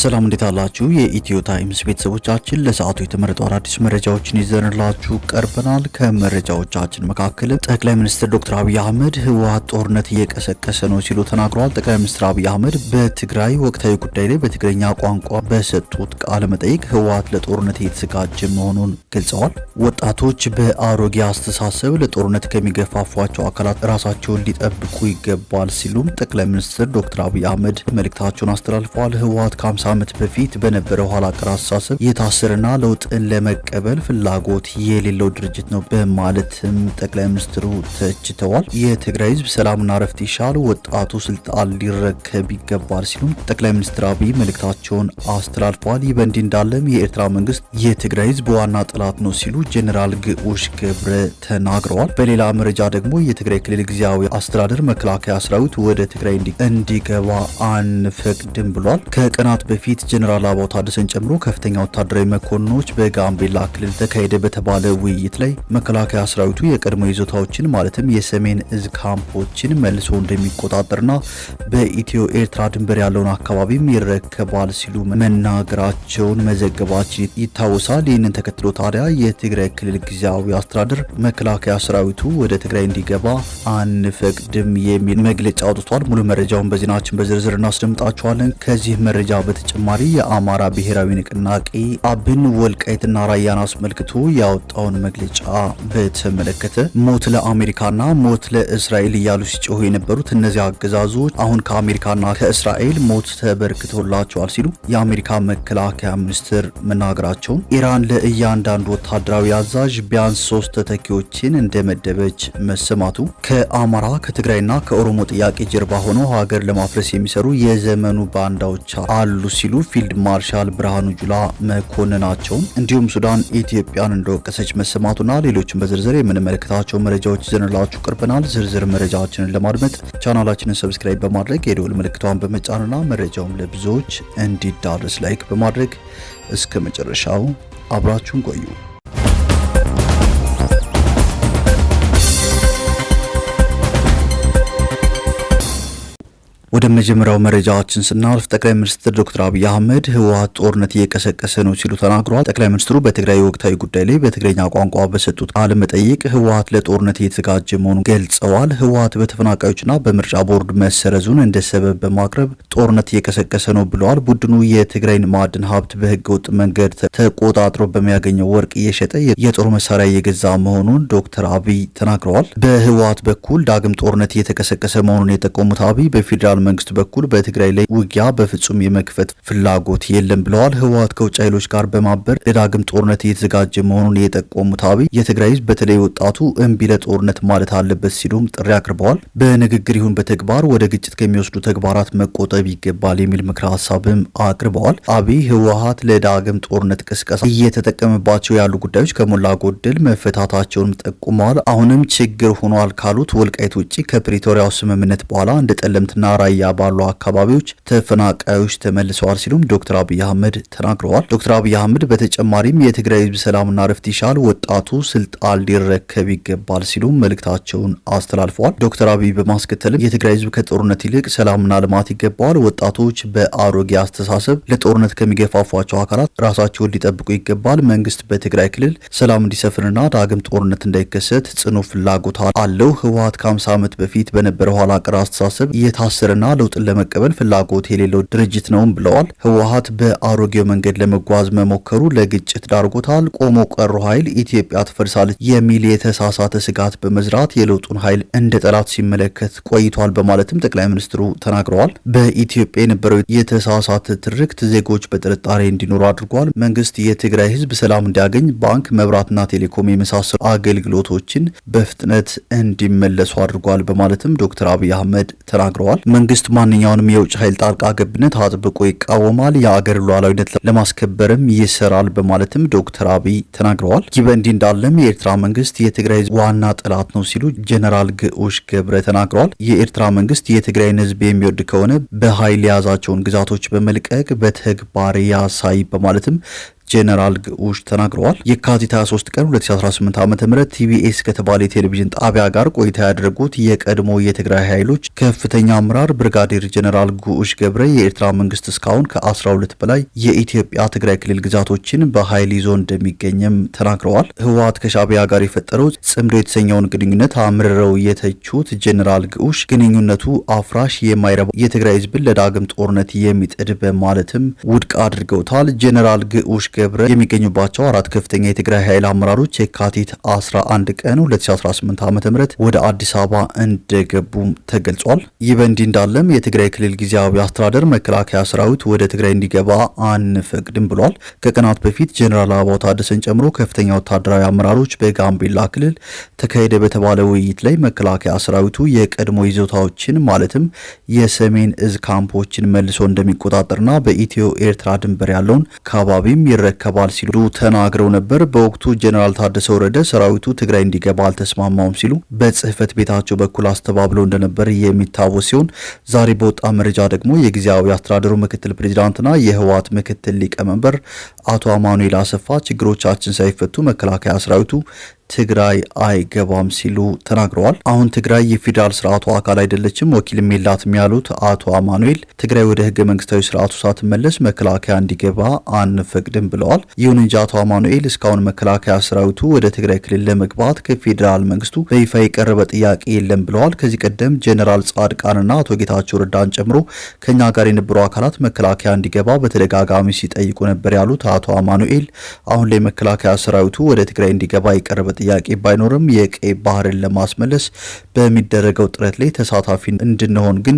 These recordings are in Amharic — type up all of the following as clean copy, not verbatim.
ሰላም እንዴት አላችሁ? የኢትዮ ታይምስ ቤተሰቦቻችን ለሰዓቱ የተመረጡ አዳዲስ መረጃዎችን ይዘንላችሁ ቀርበናል። ከመረጃዎቻችን መካከል ጠቅላይ ሚኒስትር ዶክተር አብይ አህመድ ህወሓት ጦርነት እየቀሰቀሰ ነው ሲሉ ተናግረዋል። ጠቅላይ ሚኒስትር አብይ አህመድ በትግራይ ወቅታዊ ጉዳይ ላይ በትግረኛ ቋንቋ በሰጡት ቃለ መጠይቅ ህወሓት ለጦርነት እየተዘጋጀ መሆኑን ገልጸዋል። ወጣቶች በአሮጌ አስተሳሰብ ለጦርነት ከሚገፋፏቸው አካላት ራሳቸውን ሊጠብቁ ይገባል ሲሉም ጠቅላይ ሚኒስትር ዶክተር አብይ አህመድ መልእክታቸውን አስተላልፈዋል። ህወሓት ከ50 ዓመት በፊት በነበረው ኋላ ቀር አስተሳሰብ የታሰረና ለውጥን ለመቀበል ፍላጎት የሌለው ድርጅት ነው በማለትም ጠቅላይ ሚኒስትሩ ተችተዋል። የትግራይ ህዝብ ሰላምና ረፍት ይሻል፣ ወጣቱ ስልጣን ሊረከብ ይገባል ሲሉም ጠቅላይ ሚኒስትር አብይ መልእክታቸውን አስተላልፈዋል። ይህ በእንዲህ እንዳለም የኤርትራ መንግስት የትግራይ ህዝብ ዋና ጠላት ነው ሲሉ ጄኔራል ግዑሽ ገብረ ተናግረዋል። በሌላ መረጃ ደግሞ የትግራይ ክልል ጊዜያዊ አስተዳደር መከላከያ ሰራዊት ወደ ትግራይ እንዲገባ አንፈቅድም ብሏል። ከቀናት በፊት ጄኔራል አበባው ታደሰን ጨምሮ ከፍተኛ ወታደራዊ መኮንኖች በጋምቤላ ክልል ተካሄደ በተባለ ውይይት ላይ መከላከያ ሰራዊቱ የቀድሞ ይዞታዎችን ማለትም የሰሜን እዝ ካምፖችን መልሶ እንደሚቆጣጠርና በኢትዮ ኤርትራ ድንበር ያለውን አካባቢም ይረከባል ሲሉ መናገራቸውን መዘገባችን ይታወሳል። ይህንን ተከትሎ ታዲያ የትግራይ ክልል ጊዜያዊ አስተዳደር መከላከያ ሰራዊቱ ወደ ትግራይ እንዲገባ አንፈቅድም የሚል መግለጫ አውጥቷል። ሙሉ መረጃውን በዜናችን በዝርዝር እናስደምጣችኋለን። ከዚህ መረጃ በተጨማሪ የአማራ ብሔራዊ ንቅናቄ አብን ወልቃይትና ራያን አስመልክቶ ያወጣውን መግለጫ በተመለከተ ሞት ለአሜሪካና ሞት ለእስራኤል እያሉ ሲጮሁ የነበሩት እነዚህ አገዛዞች አሁን ከአሜሪካና ከእስራኤል ሞት ተበርክቶላቸዋል ሲሉ የአሜሪካ መከላከያ ሚኒስትር መናገራቸውን፣ ኢራን ለእያንዳንዱ ወታደራዊ አዛዥ ቢያንስ 3 ተተኪዎችን እንደመደበች መሰማቱ፣ ከአማራ ከትግራይና ከኦሮሞ ጥያቄ ጀርባ ሆነው ሀገር ለማፍረስ የሚሰሩ የዘመኑ ባንዳዎች አሉ ሲሉ ፊልድ ማርሻል ብርሃኑ ጁላ መኮንናቸውን፣ እንዲሁም ሱዳን ኢትዮጵያን እንደወቀሰች መሰማቱና ሌሎችን በዝርዝር የምንመለከታቸው መረጃዎች ይዘንላችሁ ቀርበናል። ዝርዝር መረጃዎችን ለማድመጥ ቻናላችንን ሰብስክራይብ በማድረግ የደወል ምልክቷን በመጫንና መረጃውን ለብዙዎች እንዲዳረስ ላይክ በማድረግ እስከ መጨረሻው አብራችሁን ቆዩ። ወደ መጀመሪያው መረጃችን ስናልፍ ጠቅላይ ሚኒስትር ዶክተር አብይ አህመድ ህወሓት ጦርነት እየቀሰቀሰ ነው ሲሉ ተናግረዋል። ጠቅላይ ሚኒስትሩ በትግራይ ወቅታዊ ጉዳይ ላይ በትግረኛ ቋንቋ በሰጡት ቃለ መጠይቅ ህወሓት ለጦርነት እየተዘጋጀ መሆኑን ገልጸዋል። ህወሓት በተፈናቃዮችና በምርጫ ቦርድ መሰረዙን እንደ ሰበብ በማቅረብ ጦርነት እየቀሰቀሰ ነው ብለዋል። ቡድኑ የትግራይን ማዕድን ሀብት በህገወጥ መንገድ ተቆጣጥሮ በሚያገኘው ወርቅ እየሸጠ የጦር መሳሪያ እየገዛ መሆኑን ዶክተር አብይ ተናግረዋል። በህወሓት በኩል ዳግም ጦርነት እየተቀሰቀሰ መሆኑን የጠቆሙት አብይ በፌዴራል መንግስት በኩል በትግራይ ላይ ውጊያ በፍጹም የመክፈት ፍላጎት የለም ብለዋል። ህወሓት ከውጭ ኃይሎች ጋር በማበር ለዳግም ጦርነት እየተዘጋጀ መሆኑን የጠቆሙት አብይ የትግራይ ህዝብ በተለይ ወጣቱ እምቢ ለጦርነት ማለት አለበት ሲሉም ጥሪ አቅርበዋል። በንግግር ይሁን በተግባር ወደ ግጭት ከሚወስዱ ተግባራት መቆጠብ ይገባል የሚል ምክረ ሀሳብም አቅርበዋል። አብይ ህወሓት ለዳግም ጦርነት ቅስቀሳ እየተጠቀመባቸው ያሉ ጉዳዮች ከሞላ ጎደል መፈታታቸውንም ጠቁመዋል። አሁንም ችግር ሆኗል ካሉት ወልቃይት ውጭ ከፕሪቶሪያው ስምምነት በኋላ እንደ ጠለምትና ራያ ባሉ አካባቢዎች ተፈናቃዮች ተመልሰዋል ሲሉም ዶክተር አብይ አህመድ ተናግረዋል። ዶክተር አብይ አህመድ በተጨማሪም የትግራይ ህዝብ ሰላምና ረፍት ይሻል፣ ወጣቱ ስልጣን ሊረከብ ይገባል ሲሉም መልእክታቸውን አስተላልፈዋል። ዶክተር አብይ በማስከተልም የትግራይ ህዝብ ከጦርነት ይልቅ ሰላምና ልማት ይገባዋል፣ ወጣቶች በአሮጌ አስተሳሰብ ለጦርነት ከሚገፋፏቸው አካላት ራሳቸውን ሊጠብቁ ይገባል፣ መንግስት በትግራይ ክልል ሰላም እንዲሰፍንና ዳግም ጦርነት እንዳይከሰት ጽኑ ፍላጎት አለው፣ ህወሓት ከ50 ዓመት በፊት በነበረው ኋላ ቀር አስተሳሰብ የታሰረና ለውጥን ለመቀበል ፍላጎት የሌለው ድርጅት ነውም ብለዋል። ህወሓት በአሮጌው መንገድ ለመጓዝ መሞከሩ ለግጭት ዳርጎታል። ቆሞ ቀሩ ኃይል ኢትዮጵያ ትፈርሳለች የሚል የተሳሳተ ስጋት በመዝራት የለውጡን ኃይል እንደ ጠላት ሲመለከት ቆይቷል በማለትም ጠቅላይ ሚኒስትሩ ተናግረዋል። በኢትዮጵያ የነበረው የተሳሳተ ትርክት ዜጎች በጥርጣሬ እንዲኖሩ አድርጓል። መንግስት የትግራይ ህዝብ ሰላም እንዲያገኝ ባንክ፣ መብራትና ቴሌኮም የመሳሰሉ አገልግሎቶችን በፍጥነት እንዲመለሱ አድርጓል በማለትም ዶክተር አብይ አህመድ ተናግረዋል። መንግስት ማንኛውንም የውጭ ኃይል ጣልቃ ገብነት አጥብቆ ይቃወማል፣ የአገር ሉዓላዊነት ለማስከበርም ይሰራል በማለትም ዶክተር አብይ ተናግረዋል። ይህ በእንዲህ እንዳለም የኤርትራ መንግስት የትግራይ ዋና ጠላት ነው ሲሉ ጄኔራል ግዑሽ ገብረ ተናግረዋል። የኤርትራ መንግስት የትግራይን ህዝብ የሚወድ ከሆነ በኃይል የያዛቸውን ግዛቶች በመልቀቅ በተግባር ያሳይ በማለትም ጄኔራል ግዑሽ ተናግረዋል። የካቲት 23 ቀን 2018 ዓ.ም ቲቢኤስ ከተባለ የቴሌቪዥን ጣቢያ ጋር ቆይታ ያደረጉት የቀድሞ የትግራይ ኃይሎች ከፍተኛ አመራር ብርጋዴር ጄኔራል ግዑሽ ገብረ የኤርትራ መንግስት እስካሁን ከ12 በላይ የኢትዮጵያ ትግራይ ክልል ግዛቶችን በኃይል ይዞ እንደሚገኝም ተናግረዋል። ህወሓት ከሻዕቢያ ጋር የፈጠረው ጽምዶ የተሰኘውን ግንኙነት አምርረው የተቹት ጄኔራል ግዑሽ ግንኙነቱ አፍራሽ የማይረባ የትግራይ ህዝብን ለዳግም ጦርነት የሚጥድ በማለትም ውድቅ አድርገውታል። ጄኔራል ግዑሽ ገብረ የሚገኙባቸው 4 ከፍተኛ የትግራይ ኃይል አመራሮች የካቲት 11 ቀን 2018 ዓ.ም ወደ አዲስ አበባ እንደገቡ ተገልጿል። ይህ በእንዲህ እንዳለም የትግራይ ክልል ጊዜያዊ አስተዳደር መከላከያ ሰራዊት ወደ ትግራይ እንዲገባ አንፈቅድም ብሏል። ከቀናት በፊት ጄኔራል አበባው ታደሰን ጨምሮ ከፍተኛ ወታደራዊ አመራሮች በጋምቤላ ክልል ተካሄደ በተባለ ውይይት ላይ መከላከያ ሰራዊቱ የቀድሞ ይዞታዎችን ማለትም የሰሜን እዝ ካምፖችን መልሶ እንደሚቆጣጠርና በኢትዮ ኤርትራ ድንበር ያለውን አካባቢም ይረከባል ሲሉ ተናግረው ነበር። በወቅቱ ጄኔራል ታደሰ ወረደ ሰራዊቱ ትግራይ እንዲገባ አልተስማማውም ሲሉ በጽህፈት ቤታቸው በኩል አስተባብለው እንደነበር የሚታወስ ሲሆን ዛሬ በወጣ መረጃ ደግሞ የጊዜያዊ አስተዳደሩ ምክትል ፕሬዝዳንትና የህወሓት ምክትል ሊቀመንበር አቶ አማኑኤል አሰፋ ችግሮቻችን ሳይፈቱ መከላከያ ሰራዊቱ ትግራይ አይገባም ሲሉ ተናግረዋል። አሁን ትግራይ የፌዴራል ስርዓቱ አካል አይደለችም፣ ወኪልም የላትም ያሉት አቶ አማኑኤል ትግራይ ወደ ህገ መንግስታዊ ስርዓቱ ሳትመለስ መከላከያ እንዲገባ አንፈቅድም ብለዋል። ይሁን እንጂ አቶ አማኑኤል እስካሁን መከላከያ ሰራዊቱ ወደ ትግራይ ክልል ለመግባት ከፌዴራል መንግስቱ በይፋ የቀረበ ጥያቄ የለም ብለዋል። ከዚህ ቀደም ጄኔራል ጻድቃንና አቶ ጌታቸው ረዳን ጨምሮ ከኛ ጋር የነበሩ አካላት መከላከያ እንዲገባ በተደጋጋሚ ሲጠይቁ ነበር ያሉት አቶ አማኑኤል አሁን ላይ መከላከያ ሰራዊቱ ወደ ትግራይ እንዲገባ የቀረበ ጥያቄ ባይኖርም የቀይ ባህርን ለማስመለስ በሚደረገው ጥረት ላይ ተሳታፊ እንድንሆን ግን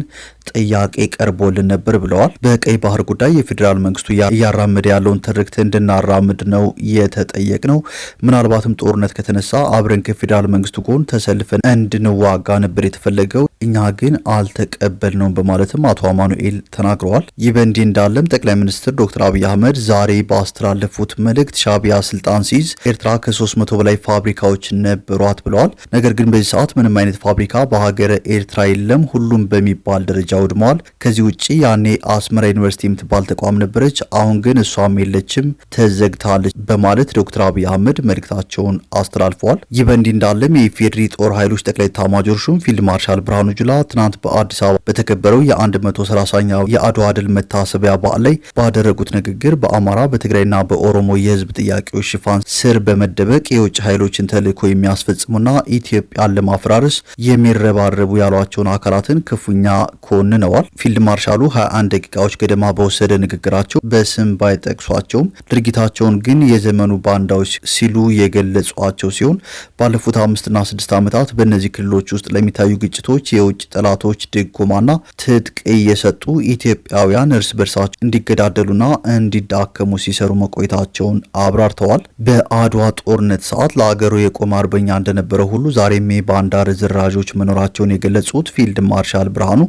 ጥያቄ ቀርቦልን ነበር ብለዋል። በቀይ ባህር ጉዳይ የፌዴራል መንግስቱ እያራመደ ያለውን ትርክት እንድናራምድ ነው የተጠየቅነው። ምናልባትም ጦርነት ከተነሳ አብረን ከፌዴራል መንግስቱ ጎን ተሰልፈን እንድንዋጋ ነበር የተፈለገው፣ እኛ ግን አልተቀበልነውም በማለትም አቶ አማኑኤል ተናግረዋል። ይህ በእንዲህ እንዳለም ጠቅላይ ሚኒስትር ዶክተር አብይ አህመድ ዛሬ ባስተላለፉት መልእክት ሻዕቢያ ስልጣን ሲይዝ ኤርትራ ከ300 በላይ ፋብሪካዎች ነበሯት ብለዋል። ነገር ግን በዚህ ሰዓት ምንም አይነት ፋብሪካ በሀገረ ኤርትራ የለም፣ ሁሉም በሚባል ደረጃ ወድመዋል። ከዚህ ውጪ ያኔ አስመራ ዩኒቨርሲቲ የምትባል ተቋም ነበረች፣ አሁን ግን እሷም የለችም፣ ተዘግታለች በማለት ዶክተር አብይ አህመድ መልእክታቸውን አስተላልፈዋል። ይህ በእንዲህ እንዳለም የኢፌዴሪ ጦር ኃይሎች ጠቅላይ ኤታማዦር ሹም ፊልድ ማርሻል ብርሃኑ ጁላ ትናንት በአዲስ አበባ በተከበረው የ130ኛው የአድዋ ድል መታሰቢያ በዓል ላይ ባደረጉት ንግግር በአማራ በትግራይና በኦሮሞ የህዝብ ጥያቄዎች ሽፋን ስር በመደበቅ የውጭ ኃይሎችን ተልዕኮ የሚያስፈጽሙና ኢትዮጵያን ለማፈራረስ የሚረባረቡ ያሏቸውን አካላትን ክፉኛ ኮንነዋል። ፊልድ ማርሻሉ 21 ደቂቃዎች ገደማ በወሰደ ንግግራቸው በስም ባይጠቅሷቸውም ድርጊታቸውን ግን የዘመኑ ባንዳዎች ሲሉ የገለጿቸው ሲሆን ባለፉት 5 እና 6 ዓመታት በእነዚህ ክልሎች ውስጥ ለሚታዩ ግጭቶች የውጭ ጠላቶች ድጎማና ትጥቅ እየሰጡ ኢትዮጵያውያን እርስ በርሳቸው እንዲገዳደሉና እንዲዳከሙ ሲሰሩ መቆየታቸውን አብራርተዋል። በአድዋ ጦርነት ሰዓት ለአገሩ የቆመ አርበኛ እንደነበረ ሁሉ ዛሬም የባንዳ ርዝራዦች መኖራቸውን የገለጹት ፊልድ ማርሻል ብርሃኑ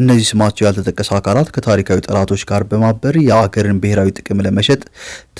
እነዚህ ስማቸው ያልተጠቀሰ አካላት ከታሪካዊ ጠላቶች ጋር በማበር የአገርን ብሔራዊ ጥቅም ለመሸጥ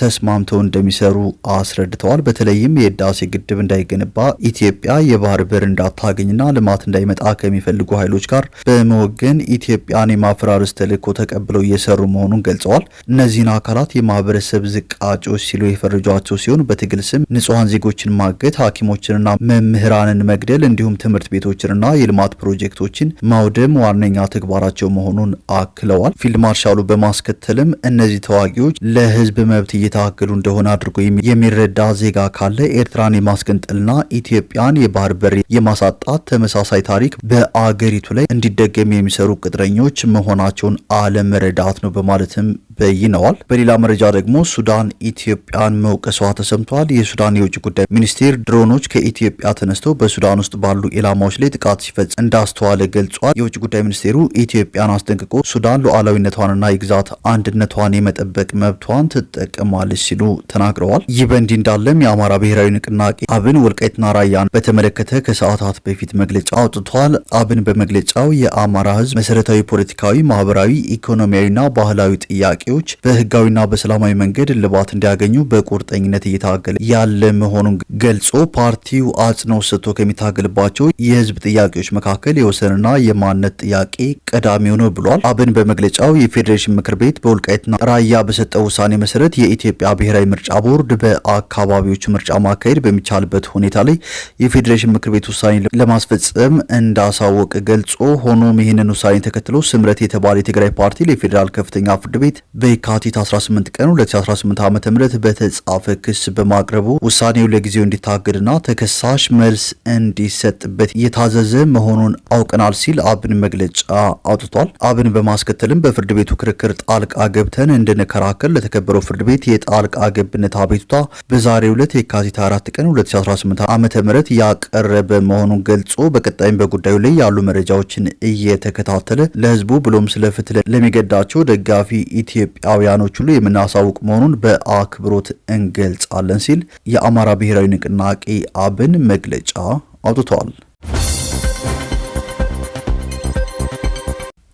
ተስማምተው እንደሚሰሩ አስረድተዋል። በተለይም የህዳሴ ግድብ እንዳይገነባ ኢትዮጵያ የባህር በር እንዳታገኝና ልማት እንዳይመጣ ከሚፈልጉ ኃይሎች ጋር በመወገን ኢትዮጵያን የማፈራረስ ተልዕኮ ተቀብለው እየሰሩ መሆኑን ገልጸዋል። እነዚህን አካላት የማህበረሰብ ዝቃጮች ሲሉ የፈረጇቸው ሲሆን በትግል ስም ንጹሃን ዜጎችን ማገት፣ ሐኪሞችንና መምህራንን መግደል እንዲሁም ትምህርት ቤቶችንና የልማት ፕሮጀክቶችን ማውደም ዋነኛ ተግባራቸው መሆኑን አክለዋል። ፊልድ ማርሻሉ በማስከተልም እነዚህ ተዋጊዎች ለህዝብ መብት እየታገሉ እንደሆነ አድርጎ የሚረዳ ዜጋ ካለ ኤርትራን የማስገንጠልና ኢትዮጵያን የባህር በር የማሳጣት ተመሳሳይ ታሪክ በአገሪቱ ላይ እንዲደገም የሚሰሩ ቅጥረኞች መሆናቸውን አለመረዳት ነው በማለትም በይነዋል። በሌላ መረጃ ደግሞ ሱዳን ኢትዮጵያን መውቀሷ ተሰምቷል። የሱዳን የውጭ ጉዳይ ሚኒስቴር ድሮኖች ከኢትዮጵያ ተነስተው በሱዳን ውስጥ ባሉ ኢላማዎች ላይ ጥቃት ሲፈጽም እንዳስተዋለ ገልጿል። የውጭ ጉዳይ ሚኒስቴሩ ኢትዮጵያን አስጠንቅቆ ሱዳን ሉዓላዊነቷንና የግዛት አንድነቷን የመጠበቅ መብቷን ትጠቀማለች ሲሉ ተናግረዋል። ይህ በእንዲህ እንዳለም የአማራ ብሔራዊ ንቅናቄ አብን ወልቃይትና ራያን በተመለከተ ከሰዓታት በፊት መግለጫ አውጥቷል። አብን በመግለጫው የአማራ ህዝብ መሰረታዊ ፖለቲካዊ፣ ማህበራዊ፣ ኢኮኖሚያዊና ባህላዊ ጥያቄ ጥያቄዎች በህጋዊና በሰላማዊ መንገድ እልባት እንዲያገኙ በቁርጠኝነት እየታገለ ያለ መሆኑን ገልጾ ፓርቲው አጽንኦት ሰጥቶ ከሚታገልባቸው የህዝብ ጥያቄዎች መካከል የወሰንና የማንነት ጥያቄ ቀዳሚው ነው ብሏል። አብን በመግለጫው የፌዴሬሽን ምክር ቤት በወልቃይትና ራያ በሰጠው ውሳኔ መሰረት የኢትዮጵያ ብሔራዊ ምርጫ ቦርድ በአካባቢዎች ምርጫ ማካሄድ በሚቻልበት ሁኔታ ላይ የፌዴሬሽን ምክር ቤት ውሳኔ ለማስፈጸም እንዳሳወቀ ገልጾ ሆኖም ይህንን ውሳኔ ተከትሎ ስምረት የተባለ የትግራይ ፓርቲ ለፌዴራል ከፍተኛ ፍርድ ቤት በየካቲት 18 ቀን 2018 ዓ.ም በተጻፈ ክስ በማቅረቡ ውሳኔው ለጊዜው እንዲታገድና ተከሳሽ መልስ እንዲሰጥበት የታዘዘ መሆኑን አውቀናል ሲል አብን መግለጫ አውጥቷል። አብን በማስከተልም በፍርድ ቤቱ ክርክር ጣልቃ ገብተን እንድንከራከር ለተከበረው ፍርድ ቤት የጣልቃ ገብነት አቤቱታ በዛሬው ዕለት የካቲት 4 ቀን 2018 ዓ.ም ያቀረበ መሆኑን ገልጾ በቀጣይም በጉዳዩ ላይ ያሉ መረጃዎችን እየተከታተለ ለህዝቡ ብሎም ስለ ፍትህ ለሚገዳቸው ደጋፊ ኢትዮጵያውያኖች ሁሉ የምናሳውቅ መሆኑን በአክብሮት እንገልጻለን ሲል የአማራ ብሔራዊ ንቅናቄ አብን መግለጫ አውጥቷል።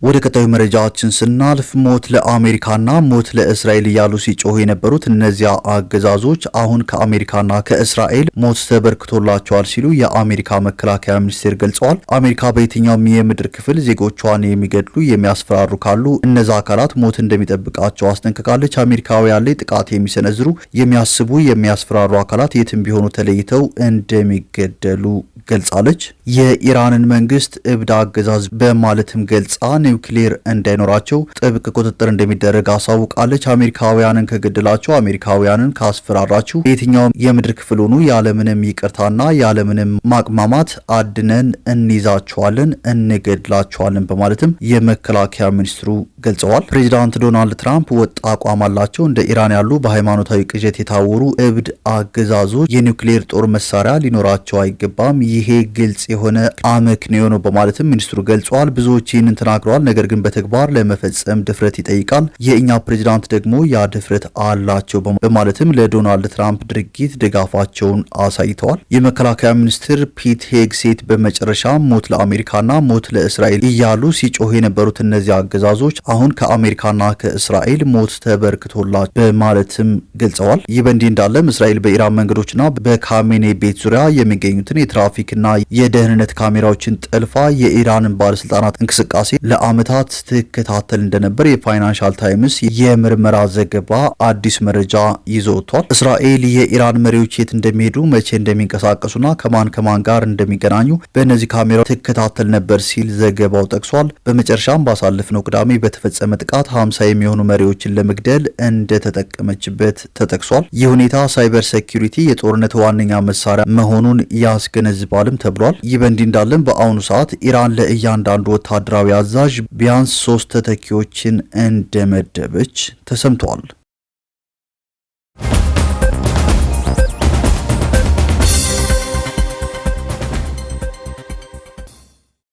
ወደ ቀጣዩ መረጃችን ስናልፍ ሞት ለአሜሪካና ሞት ለእስራኤል እያሉ ሲጮሁ የነበሩት እነዚያ አገዛዞች አሁን ከአሜሪካና ከእስራኤል ሞት ተበርክቶላቸዋል ሲሉ የአሜሪካ መከላከያ ሚኒስቴር ገልጸዋል። አሜሪካ በየትኛውም የምድር ክፍል ዜጎቿን የሚገድሉ የሚያስፈራሩ ካሉ እነዛ አካላት ሞት እንደሚጠብቃቸው አስጠንቅቃለች። አሜሪካውያን ላይ ጥቃት የሚሰነዝሩ የሚያስቡ የሚያስፈራሩ አካላት የትም ቢሆኑ ተለይተው እንደሚገደሉ ገልጻለች። የኢራንን መንግስት እብድ አገዛዝ በማለትም ገልጻ ኒውክሌር እንዳይኖራቸው ጥብቅ ቁጥጥር እንደሚደረግ አሳውቃለች። አሜሪካውያንን ከገደላቸው አሜሪካውያንን ካስፈራራችሁ የትኛውም የምድር ክፍል ሆኑ ያለምንም ይቅርታና ያለምንም ማቅማማት አድነን እንይዛቸዋለን፣ እንገድላቸዋለን በማለትም የመከላከያ ሚኒስትሩ ገልጸዋል። ፕሬዚዳንት ዶናልድ ትራምፕ ወጥ አቋም አላቸው። እንደ ኢራን ያሉ በሃይማኖታዊ ቅዠት የታወሩ እብድ አገዛዞች የኒውክሌር ጦር መሳሪያ ሊኖራቸው አይገባም፣ ይሄ ግልጽ የሆነ አመክንዮ ነው በማለትም ሚኒስትሩ ገልጸዋል። ብዙዎች ይህንን ተናግረዋል። ነገር ግን በተግባር ለመፈጸም ድፍረት ይጠይቃል። የእኛ ፕሬዚዳንት ደግሞ ያ ድፍረት አላቸው በማለትም ለዶናልድ ትራምፕ ድርጊት ድጋፋቸውን አሳይተዋል። የመከላከያ ሚኒስትር ፒት ሄግሴት በመጨረሻ ሞት ለአሜሪካና ሞት ለእስራኤል እያሉ ሲጮሁ የነበሩት እነዚህ አገዛዞች አሁን ከአሜሪካና ከእስራኤል ሞት ተበርክቶላቸው በማለትም ገልጸዋል። ይህ በእንዲህ እንዳለም እስራኤል በኢራን መንገዶችና በካሜኔ ቤት ዙሪያ የሚገኙትን የትራፊክና የደህንነት ካሜራዎችን ጠልፋ የኢራንን ባለስልጣናት እንቅስቃሴ ለዓመታት ትከታተል እንደነበር የፋይናንሻል ታይምስ የምርመራ ዘገባ አዲስ መረጃ ይዞ ወጥቷል። እስራኤል የኢራን መሪዎች የት እንደሚሄዱ፣ መቼ እንደሚንቀሳቀሱና ከማን ጋር እንደሚገናኙ በእነዚህ ካሜራ ትከታተል ነበር ሲል ዘገባው ጠቅሷል። በመጨረሻም ባሳለፍነው ቅዳሜ በተፈጸመ ጥቃት 50 የሚሆኑ መሪዎችን ለመግደል እንደተጠቀመችበት ተጠቅሷል። ይህ ሁኔታ ሳይበር ሴኩሪቲ የጦርነት ዋነኛ መሳሪያ መሆኑን ያስገነዝባልም ተብሏል። ይህ በእንዲህ እንዳለም በአሁኑ ሰዓት ኢራን ለእያንዳንዱ ወታደራዊ አዛዥ ቢያንስ 3 ተተኪዎችን እንደመደበች ተሰምቷል።